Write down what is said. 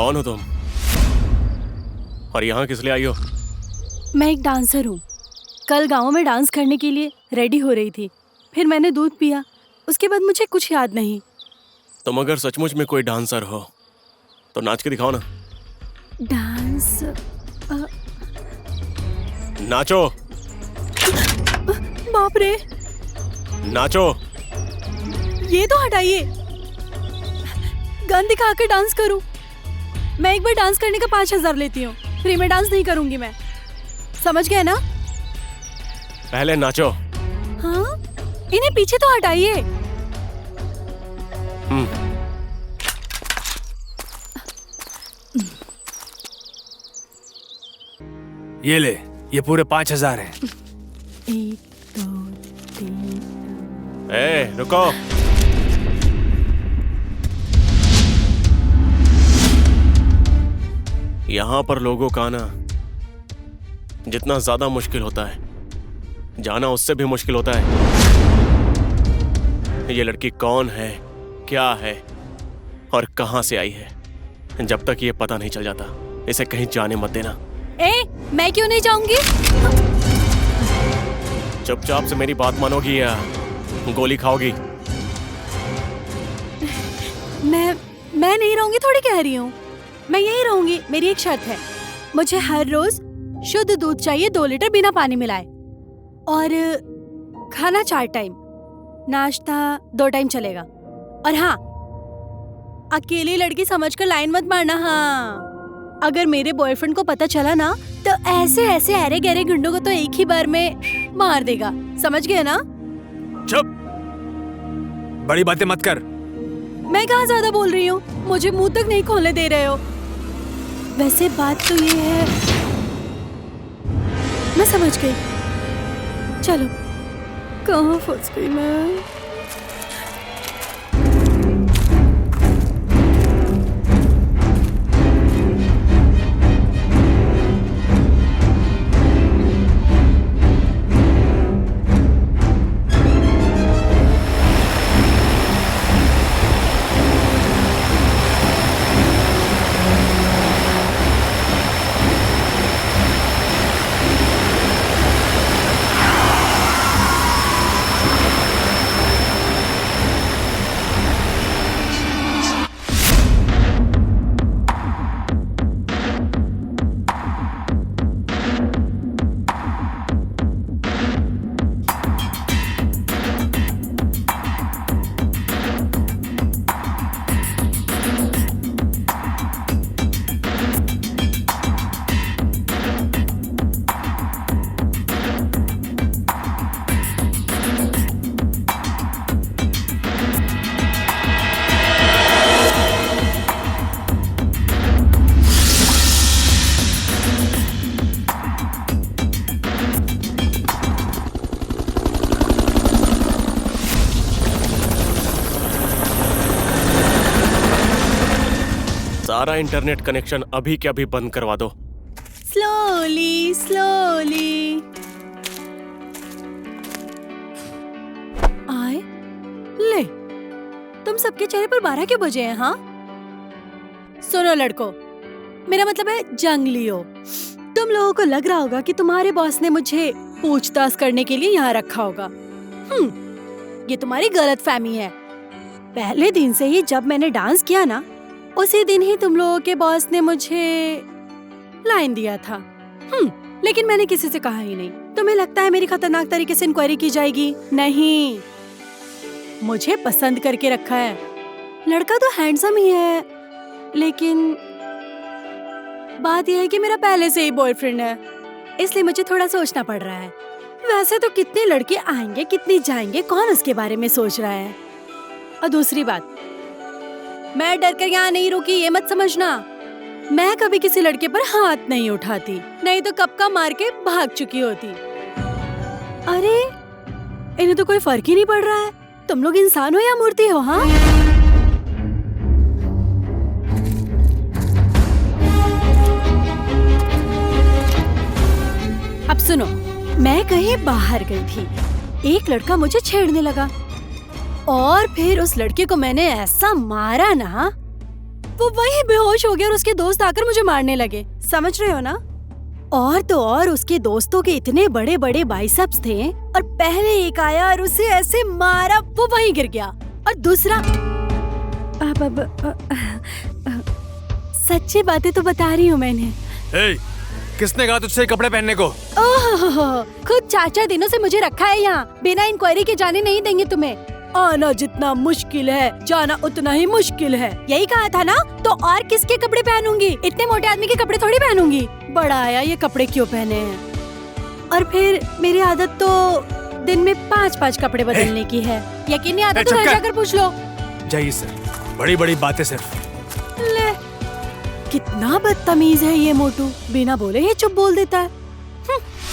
कौन हो तुम और यहाँ किस लिए आई हो? मैं एक डांसर हूँ। कल गाँव में डांस करने के लिए रेडी हो रही थी, फिर मैंने दूध पिया, उसके बाद मुझे कुछ याद नहीं। तुम अगर सचमुच में कोई डांसर हो तो नाच के दिखाओ ना। डांस? नाचो। बाप रे, नाचो। ये तो हटाइए। गन दिखा कर डांस करूं? मैं एक बार डांस करने का 5,000 लेती हूँ, फ्री में डांस नहीं करूंगी मैं, समझ गए ना? पहले नाचो। हाँ, इन्हें पीछे तो हटाइए। ये ले, ये पूरे 5,000 है। 1, 2, 3। ए, रुको। यहाँ पर लोगों का आना जितना ज्यादा मुश्किल होता है, जाना उससे भी मुश्किल होता है। ये लड़की कौन है, क्या है और कहां से आई है, जब तक ये पता नहीं चल जाता इसे कहीं जाने मत देना। मैं क्यों नहीं जाऊंगी? चुपचाप से मेरी बात मानोगी या गोली खाओगी? मैं नहीं रहूंगी, थोड़ी कह रही हूँ। मैं यही रहूंगी। मेरी एक शर्त है, मुझे हर रोज शुद्ध दूध चाहिए 2 लीटर बिना पानी मिलाए, और खाना 4 टाइम, नाश्ता 2 टाइम चलेगा। और हाँ, अकेली लड़की समझकर लाइन मत मारना। हाँ, अगर मेरे बॉयफ्रेंड को पता चला ना तो ऐसे ऐसे अरे गहरे गुंडों को तो एक ही बार में मार देगा, समझ गए ना? चुप, बड़ी बातें मत कर। मैं कहाँ ज्यादा बोल रही हूँ, मुझे मुंह तक नहीं खोलने दे रहे हो। वैसे बात तो ये है, मैं समझ गई। चलो, कहाँ फंस गई मैं? सारा इंटरनेट कनेक्शन अभी के अभी बंद करवा दो। Slowly slowly. आए ले, तुम सबके चेहरे पर 12 क्यों बजे हैं? हाँ सुनो लड़को, मेरा मतलब है जंगलियों, तुम लोगों को लग रहा होगा कि तुम्हारे बॉस ने मुझे पूछताछ करने के लिए यहाँ रखा होगा। ये तुम्हारी गलतफहमी है। पहले दिन से ही जब मैंने डांस किया ना, उसी दिन ही तुम लोगों के बॉस ने मुझे लाइन दिया था। लेकिन मैंने किसी से कहा ही नहीं। तुम्हें लगता है मेरी खतरनाक तरीके से इंक्वायरी की जाएगी? नहीं, मुझे पसंद करके रखा है। लड़का तो हैंडसम ही है, लेकिन बात यह है कि मेरा पहले से ही बॉयफ्रेंड है, इसलिए मुझे थोड़ा सोचना पड़ रहा है। वैसे तो कितने लड़के आएंगे कितने जाएंगे, कौन उसके बारे में सोच रहा है। और दूसरी बात, मैं डर कर यहाँ नहीं रुकी, ये मत समझना। मैं कभी किसी लड़के पर हाथ नहीं उठाती, नहीं तो कब का मार के भाग चुकी होती। अरे इन्हें तो कोई फर्क ही नहीं पड़ रहा है। तुम लोग इंसान हो या मूर्ति हो? हाँ, अब सुनो, मैं कहीं बाहर गई थी, एक लड़का मुझे छेड़ने लगा और फिर उस लड़के को मैंने ऐसा मारा ना वो वही बेहोश हो गया और उसके दोस्त आकर मुझे मारने लगे, समझ रहे हो ना? और तो और उसके दोस्तों के इतने बड़े बड़े बाइसेप्स थे और पहले एक आया और उसे ऐसे मारा, वो वहीं गिर गया। और दूसरा सच्ची बातें तो बता रही हूँ मैंने। ए, किसने कहा तुझसे कपड़े पहनने को? ओह, खुद चाचा दिनों से मुझे रखा है यहाँ, बिना इंक्वायरी के जाने नहीं देंगे तुम्हें। आना जितना मुश्किल है, जाना उतना ही मुश्किल है, यही कहा था ना? तो और किसके कपड़े पहनूंगी? इतने मोटे आदमी के कपड़े थोड़ी पहनूंगी। बड़ा आया ये कपड़े क्यों पहने हैं। और फिर मेरी आदत तो दिन में 5-5 कपड़े बदलने की है। यकीन नहीं आता तो घर जाकर पूछ लो। जाइए सर, बड़ी बड़ी बातें सिर्फ। ले, कितना बदतमीज है ये मोटू, बिना बोले ही चुप बोल देता है।